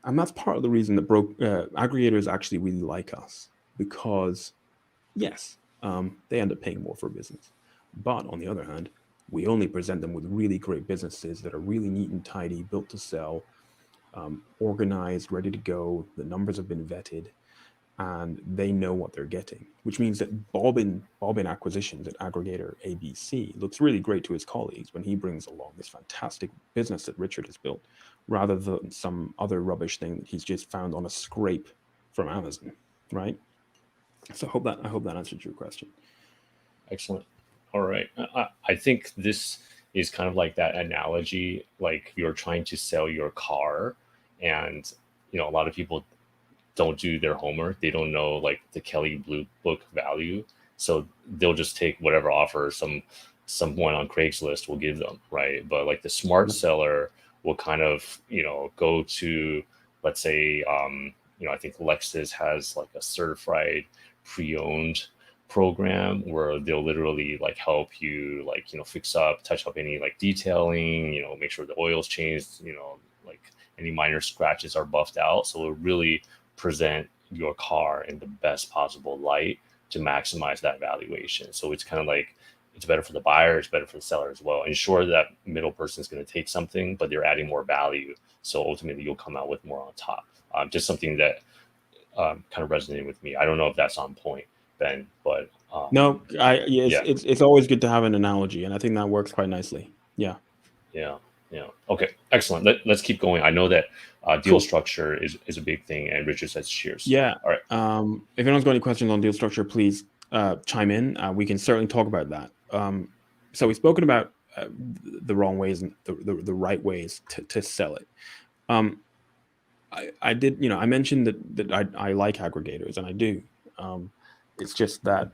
And that's part of the reason that aggregators actually really like us, because yes, they end up paying more for a business. But on the other hand, we only present them with really great businesses that are really neat and tidy, built to sell, organized, ready to go. The numbers have been vetted, and they know what they're getting, which means that Bob in acquisitions at Aggregator ABC looks really great to his colleagues when he brings along this fantastic business that Richard has built, rather than some other rubbish thing that he's just found on a scrape from Amazon, right? So I hope that answered your question. Excellent. All right. I think this is kind of like that analogy, like you're trying to sell your car, and a lot of people don't do their homework. They don't know like the Kelley Blue Book value, so they'll just take whatever offer someone on Craigslist will give them, right? But like the smart seller will kind of go to, let's say, I think Lexus has like a certified pre-owned program where they'll literally like help you like fix up, touch up any like detailing, make sure the oil's changed, like any minor scratches are buffed out. So it'll really present your car in the best possible light to maximize that valuation. So it's kind of like, it's better for the buyer, it's better for the seller as well. Ensure that middle person is going to take something, but they're adding more value. So ultimately you'll come out with more on top. Just something that kind of resonated with me. I don't know if that's on point, Ben, but no, it's always good to have an analogy, and I think that works quite nicely. Yeah. Okay, excellent. Let's keep going. I know that deal structure is a big thing, and Richard says cheers. Yeah. All right. If anyone's got any questions on deal structure, please chime in. We can certainly talk about that. So we've spoken about the wrong ways and the right ways to sell it. I did, I mentioned that I like aggregators, and I do. It's just that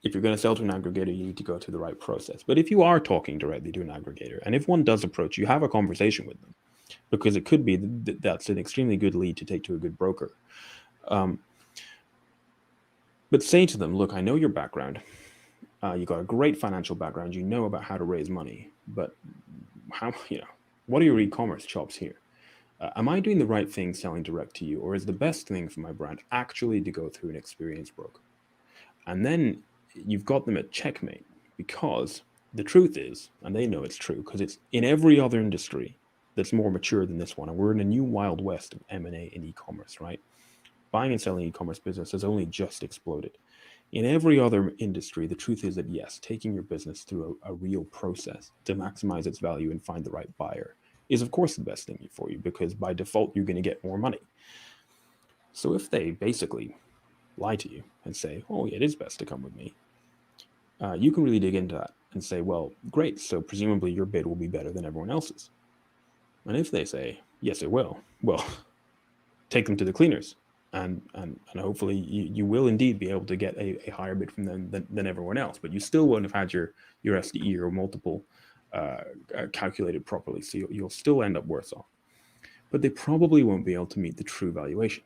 if you're going to sell to an aggregator, you need to go through the right process. But if you are talking directly to an aggregator, and if one does approach you, have a conversation with them, because it could be that's an extremely good lead to take to a good broker. But say to them, look, I know your background. You got a great financial background. You know about how to raise money, but what are your e-commerce chops here? Am I doing the right thing selling direct to you, or is the best thing for my brand actually to go through an experienced broker? And then you've got them at checkmate, because the truth is, and they know it's true, because it's in every other industry that's more mature than this one, and we're in a new wild west of M&A in e-commerce, right? Buying and selling e-commerce business has only just exploded. In every other industry, the truth is that yes, taking your business through a real process to maximize its value and find the right buyer is of course the best thing for you, because by default you're going to get more money. So if they basically lie to you and say, oh, yeah, it is best to come with me, you can really dig into that and say, well, great, so presumably your bid will be better than everyone else's. And if they say, yes, it will, well, take them to the cleaners. And hopefully you will indeed be able to get a higher bid from them than everyone else, but you still won't have had your SDE or multiple calculated properly, so you'll still end up worse off. But they probably won't be able to meet the true valuation.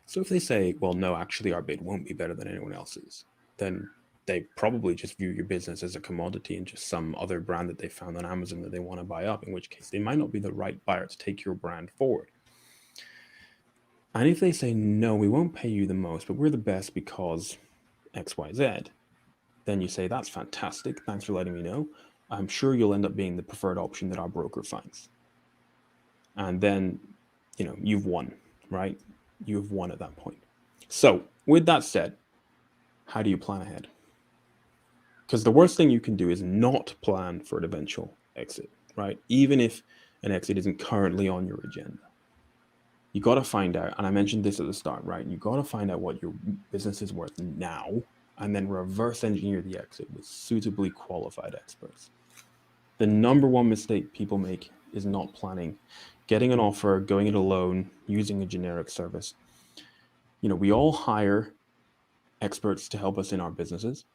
So if they say, well, no, actually our bid won't be better than anyone else's, then they probably just view your business as a commodity and just some other brand that they found on Amazon that they want to buy up, in which case they might not be the right buyer to take your brand forward. And if they say, no, we won't pay you the most, but we're the best because XYZ, then you say, that's fantastic. Thanks for letting me know. I'm sure you'll end up being the preferred option that our broker finds. And then, you've won, right? You've won at that point. So with that said, how do you plan ahead? Because the worst thing you can do is not plan for an eventual exit, right? Even if an exit isn't currently on your agenda. You got to find out, and I mentioned this at the start, right? You got to find out what your business is worth now, and then reverse engineer the exit with suitably qualified experts. The number one mistake people make is not planning, getting an offer, going it alone, using a generic service. We all hire experts to help us in our businesses,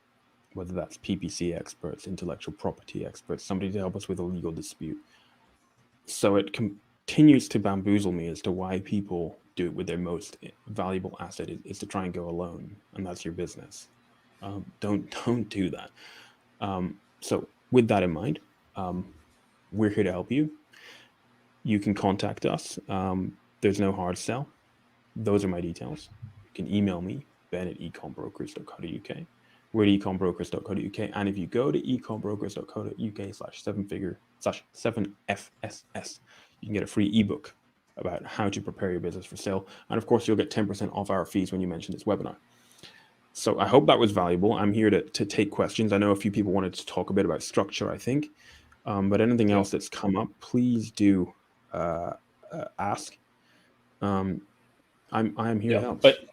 whether that's PPC experts, intellectual property experts, somebody to help us with a legal dispute. So it continues to bamboozle me as to why people do it with their most valuable asset is to try and go alone, and that's your business. Don't do that. So with that in mind, we're here to help you. You can contact us. There's no hard sell. Those are my details. You can email me, ben@ecombrokers.co.uk. We're at ecombrokers.co.uk. And if you go to ecombrokers.co.uk/7FSS, you can get a free ebook about how to prepare your business for sale. And of course, you'll get 10% off our fees when you mention this webinar. So I hope that was valuable. I'm here to take questions. I know a few people wanted to talk a bit about structure, I think. But anything else that's come up, please do ask. I'm here to help. But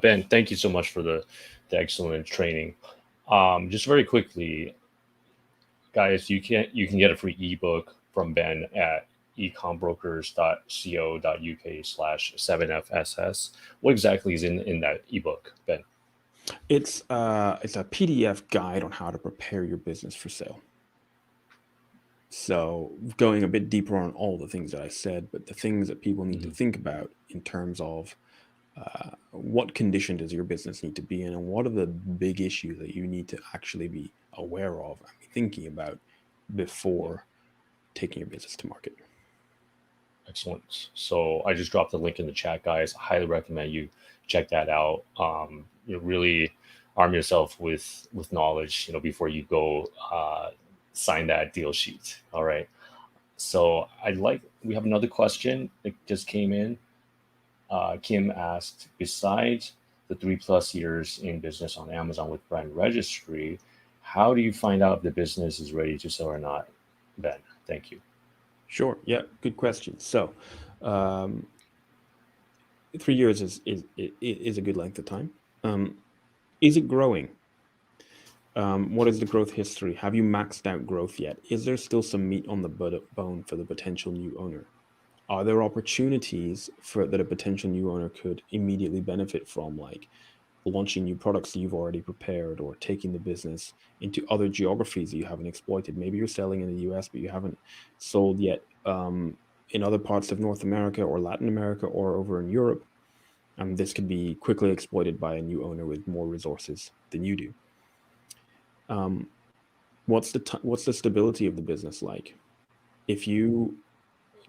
Ben, thank you so much for the excellent training. Just very quickly, guys, you can get a free ebook from Ben at ecombrokers.co.uk/7FSS. What exactly is in that ebook, Ben? It's a PDF guide on how to prepare your business for sale. So going a bit deeper on all the things that I said, but the things that people need to think about in terms of what condition does your business need to be in, and what are the big issues that you need to actually be aware of and be thinking about before taking your business to market. Excellent. So I just dropped the link in the chat, guys. I highly recommend you check that out. You really arm yourself with knowledge, before you go sign that deal sheet. All right. So we have another question that just came in. Kim asked, besides the 3+ years in business on Amazon with brand registry, how do you find out if the business is ready to sell or not? Ben, thank you. Sure. Yeah. Good question. So 3 years is a good length of time. Is it growing? What is the growth history? Have you maxed out growth yet? Is there still some meat on the bone for the potential new owner? Are there opportunities that a potential new owner could immediately benefit from, like launching new products that you've already prepared, or taking the business into other geographies that you haven't exploited? Maybe you're selling in the US, but you haven't sold yet in other parts of North America or Latin America or over in Europe. This could be quickly exploited by a new owner with more resources than you do. What's the stability of the business like? If you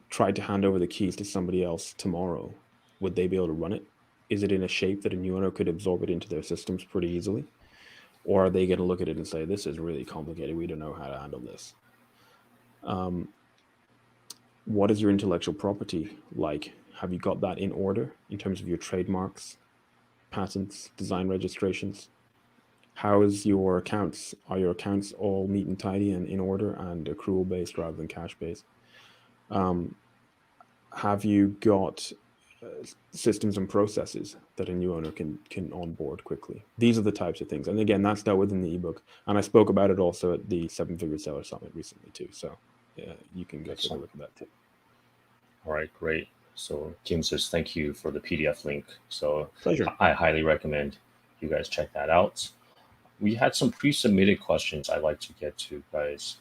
tried to hand over the keys to somebody else tomorrow, would they be able to run it? Is it in a shape that a new owner could absorb it into their systems pretty easily? Or are they going to look at it and say, this is really complicated, we don't know how to handle this? What is your intellectual property like? Have you got that in order in terms of your trademarks, patents, design registrations? How is your accounts? Are your accounts all neat and tidy and in order and accrual based rather than cash based? Have you got systems and processes that a new owner can onboard quickly? These are the types of things. And again, that's dealt with in the ebook. And I spoke about it also at the 7-Figure Seller Summit recently too. So you can go take a look at that too. All right, great. So Kim says, thank you for the PDF link. So Pleasure. I highly recommend you guys check that out. We had some pre-submitted questions I'd like to get to, guys.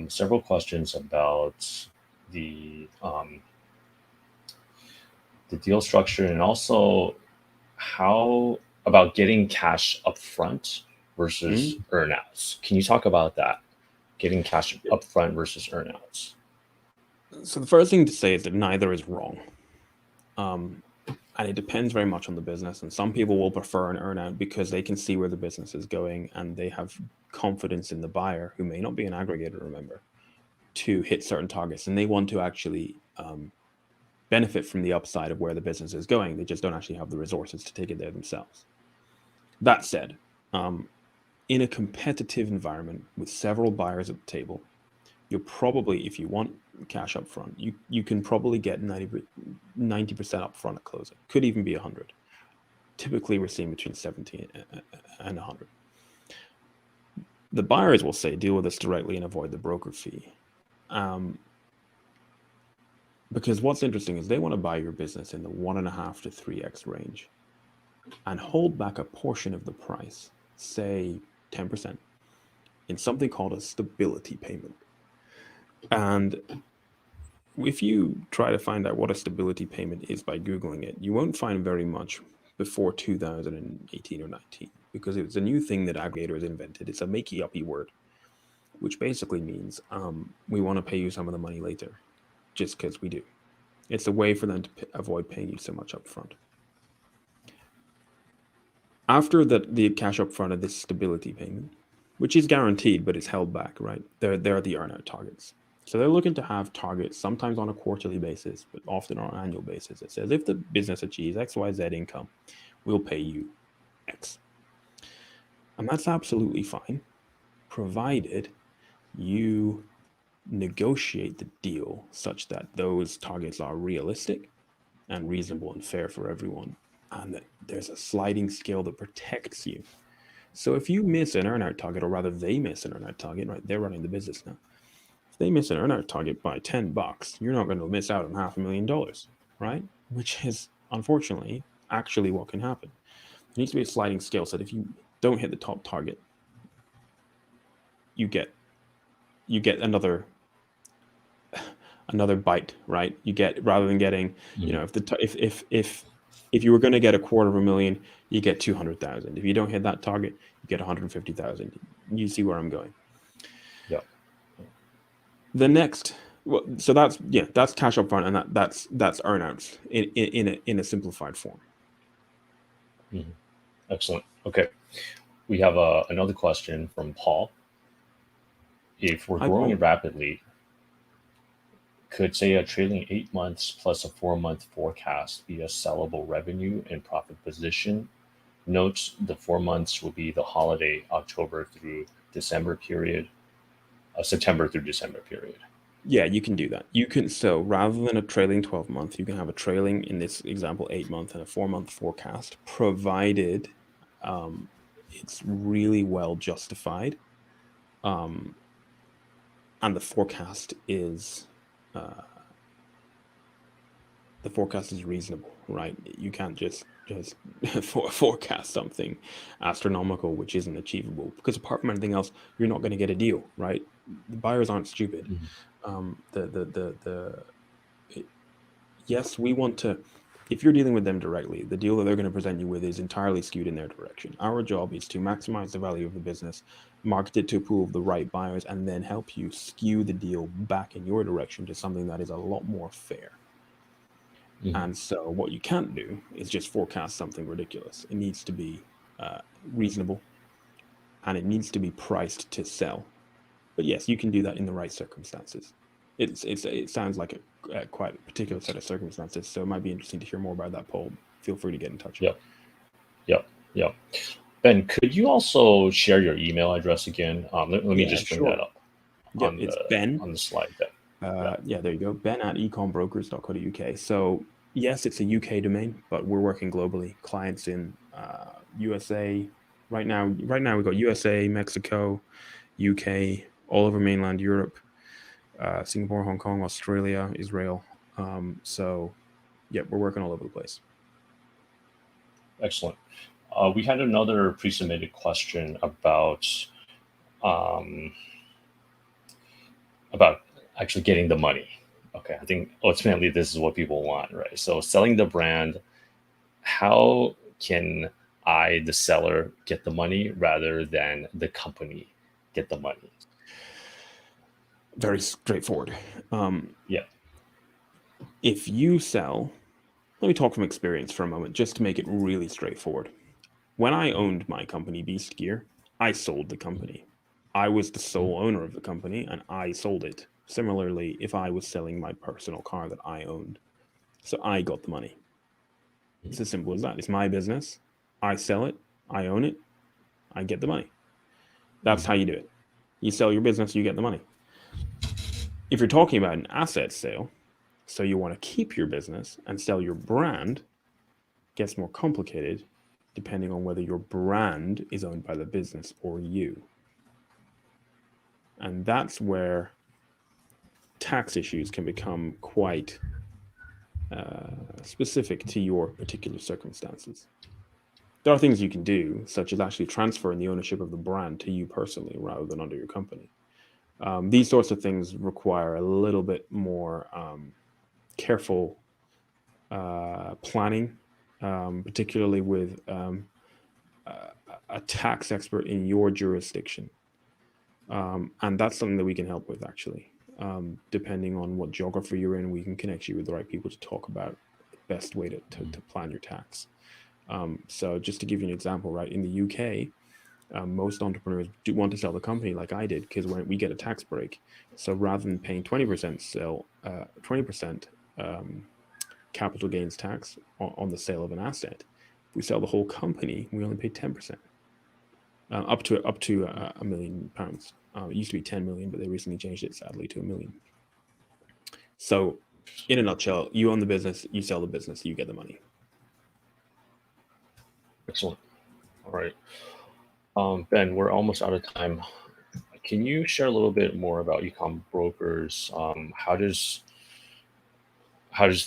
Several questions about the deal structure, and also how about getting cash upfront versus earnouts. Can you talk about that? Getting cash upfront versus earnouts. So the first thing to say is that neither is wrong. And it depends very much on the business. And some people will prefer an earnout because they can see where the business is going and they have confidence in the buyer, who may not be an aggregator, remember, to hit certain targets. And they want to actually benefit from the upside of where the business is going. They just don't actually have the resources to take it there themselves. That said, in a competitive environment with several buyers at the table, you'll probably, if you want cash up front, you can probably get 90% up front at closing. Could even be 100. Typically, we're seeing between 70 and 100. The buyers will say, deal with us directly and avoid the broker fee. Because what's interesting is they want to buy your business in the 1.5 to 3x range and hold back a portion of the price, say 10%, in something called a stability payment. And if you try to find out what a stability payment is by Googling it, you won't find very much before 2018 or 19, because it was a new thing that Aggregators invented. It's a makey-uppy word, which basically means we want to pay you some of the money later, just because we do. It's a way for them to avoid paying you so much up front. After the cash up front of this stability payment, which is guaranteed, but it's held back, right? They're the earnout targets. So they're looking to have targets sometimes on a quarterly basis, but often on an annual basis. It says if the business achieves X, Y, Z income, we'll pay you X. And that's absolutely fine, provided you negotiate the deal such that those targets are realistic and reasonable and fair for everyone, and that there's a sliding scale that protects you. So if you miss an earnout target, or rather they miss an earnout target, right? They're running the business now. If they miss an earnout target by $10, you're not going to miss out on $500,000, right? Which is unfortunately actually what can happen. There needs to be a sliding scale so that if you don't hit the top target, you get another bite, right? You get, rather than getting, you know, if you were going to get $250,000, you get 200,000. If you don't hit that target, you get 150,000. You see where I'm going? Yeah. The next, so that's cash up front, and that's earnouts in a simplified form. Mm-hmm. Excellent. Okay, we have another question from Paul. If we're growing rapidly, could say a trailing 8 months plus a 4-month forecast be a sellable revenue and profit position? Note the 4 months will be the holiday October through December period, September through December period. Yeah, you can do that. You can, so rather than a trailing 12-month, you can have a trailing, in this example, 8-month and a 4-month forecast, provided it's really well justified, and the forecast is reasonable, right? You can't just forecast something astronomical which isn't achievable, because apart from anything else, you're not going to get a deal, right? The buyers aren't stupid. Yes, we want to, if you're dealing with them directly, the deal that they're going to present you with is entirely skewed in their direction. Our job is to maximize the value of the business, market it to a pool of the right buyers, and then help you skew the deal back in your direction to something that is a lot more fair. And so what you can't do is just forecast something ridiculous. It needs to be reasonable, and it needs to be priced to sell. But yes, you can do that in the right circumstances. It sounds like a quite particular set of circumstances, so it might be interesting to hear more about that, Paul. Feel free to get in touch. Yep. Ben, could you also share your email address again? Let me just bring that up. It's Ben on the slide there. Yeah, there you go. Ben at ecombrokers.co.uk. So yes, it's a UK domain, but we're working globally. Clients in USA right now. Right now we've got USA, Mexico, UK, all over mainland Europe, Singapore, Hong Kong, Australia, Israel. So yeah, we're working all over the place. Excellent. We had another pre-submitted question about actually getting the money. Okay, I think ultimately this is what people want, right? So selling the brand, how can I, the seller, get the money rather than the company get the money? Very straightforward. Yeah. If you sell, let me talk from experience for a moment, just to make it really straightforward. When I owned my company, Beast Gear, I sold the company. I was the sole owner of the company and I sold it. Similarly, if I was selling my personal car that I owned, so I got the money. It's as simple as that. It's my business. I sell it. I own it. I get the money. That's how you do it. You sell your business, you get the money. If you're talking about an asset sale, so you want to keep your business and sell your brand, it gets more complicated depending on whether your brand is owned by the business or you. And that's where tax issues can become quite specific to your particular circumstances. There are things you can do, such as actually transferring the ownership of the brand to you personally rather than under your company. These sorts of things require a little bit more careful planning, particularly with a tax expert in your jurisdiction. And that's something that we can help with, actually. Depending on what geography you're in, we can connect you with the right people to talk about the best way to plan your tax. So just to give you an example, right, in the UK, most entrepreneurs do want to sell the company like I did, because when we get a tax break, so rather than paying 20% capital gains tax on the sale of an asset, if we sell the whole company, we only pay 10%, up to £1 million. It used to be 10 million, but they recently changed it, sadly, to 1 million. So in a nutshell, you own the business, you sell the business, you get the money. Excellent. All right. Ben, we're almost out of time. Can you share a little bit more about Ecom Brokers? How does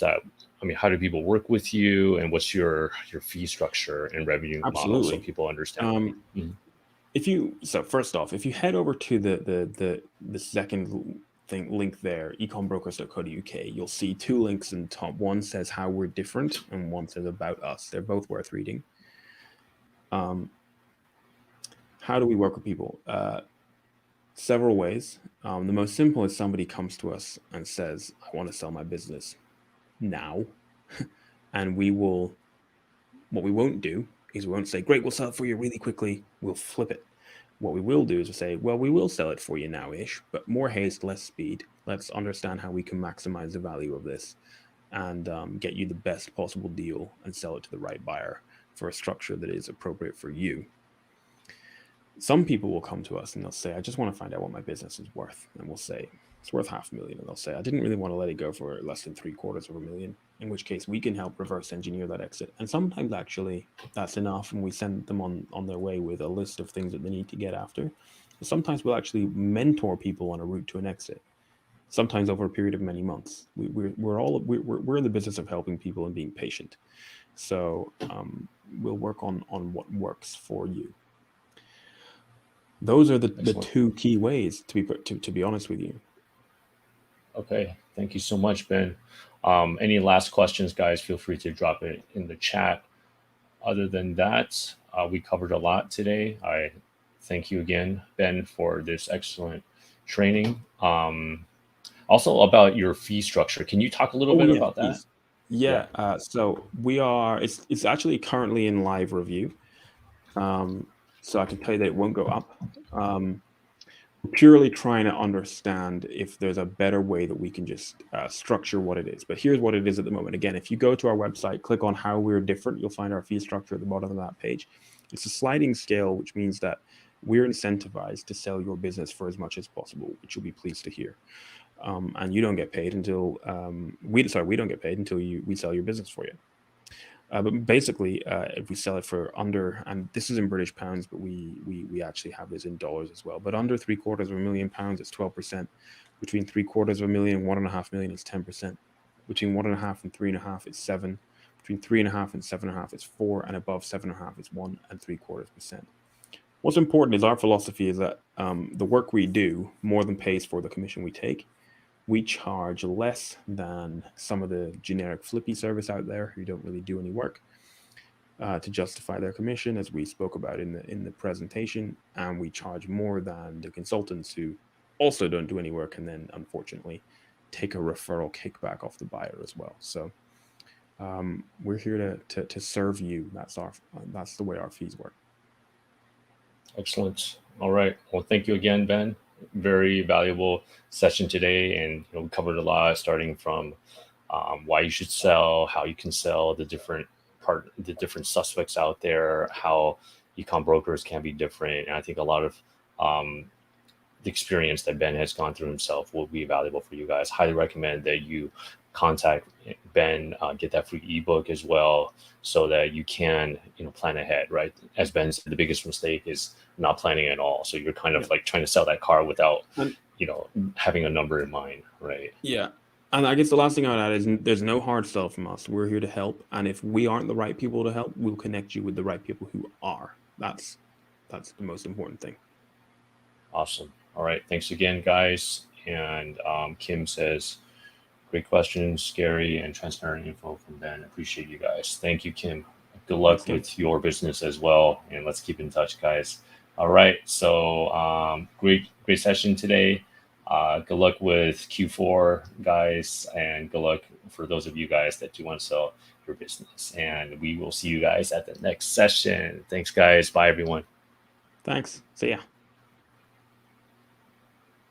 that? I mean, how do people work with you, and what's your fee structure and revenue model, so people understand? First off, if you head over to the second link there, ecombrokers.co.uk, you'll see two links in the top. One says how we're different, and one says about us. They're both worth reading. How do we work with people? Several ways. The most simple is somebody comes to us and says, I want to sell my business now. And what we won't do is we won't say, great, we'll sell it for you really quickly. We'll flip it. What we will do is we'll say, well, we will sell it for you now-ish, but more haste, less speed. Let's understand how we can maximize the value of this and get you the best possible deal and sell it to the right buyer for a structure that is appropriate for you. Some people will come to us and they'll say, I just want to find out what my business is worth. And we'll say, it's worth $500,000. And they'll say, I didn't really want to let it go for less than $750,000, in which case we can help reverse engineer that exit. And sometimes actually that's enough, and we send them on their way with a list of things that they need to get after. Sometimes we'll actually mentor people on a route to an exit, sometimes over a period of many months. We're in the business of helping people and being patient. So we'll work on what works for you. Those are the two key ways, to be honest with you. Okay, thank you so much, Ben. Any last questions, guys? Feel free to drop it in the chat. Other than that, we covered a lot today. I thank you again, Ben, for this excellent training. Also about your fee structure. Can you talk a little bit about that? Yeah. So we are. It's actually currently in live review. So I can tell you that it won't go up. We're purely trying to understand if there's a better way that we can just structure what it is. But here's what it is at the moment. Again, if you go to our website, click on how we're different, you'll find our fee structure at the bottom of that page. It's a sliding scale, which means that we're incentivized to sell your business for as much as possible, which you'll be pleased to hear. And you don't get paid until we don't get paid until we sell your business for you. But basically, if we sell it for under, and this is in British pounds, but we actually have this in dollars as well. But under £750,000, it's 12%. Between £750,000 and £1.5 million, it's 10%. Between 1.5 and 3.5, it's 7. Between 3.5 and 7.5, it's 4, and above 7.5, it's 1.75%. What's important is our philosophy is that the work we do more than pays for the commission we take. We charge less than some of the generic flippy service out there who don't really do any work to justify their commission, as we spoke about in the presentation, and we charge more than the consultants who also don't do any work and then unfortunately take a referral kickback off the buyer as well. So we're here to serve you. That's the way our fees work. Excellent. All right. Well, thank you again, Ben. Very valuable session today, and we covered a lot, starting from why you should sell, how you can sell, the different suspects out there, how ecom brokers can be different. And I think a lot of the experience that Ben has gone through himself will be valuable for you guys. Highly recommend that you contact Ben, get that free ebook as well, so that you can plan ahead, right? As Ben said, the biggest mistake is not planning at all. So you're kind of like trying to sell that car without having a number in mind, right? Yeah. And I guess the last thing I would add is there's no hard sell from us. We're here to help, and if we aren't the right people to help, we'll connect you with the right people who are. That's the most important thing. Awesome. All right, thanks again, guys. And Kim says, great questions, scary and transparent info from Ben. Appreciate you guys. Thank you, Kim. Good luck with your business as well, and let's keep in touch, guys. All right, so great session today. Good luck with Q4, guys, and good luck for those of you guys that do want to sell your business. And we will see you guys at the next session. Thanks, guys. Bye, everyone. Thanks. See ya.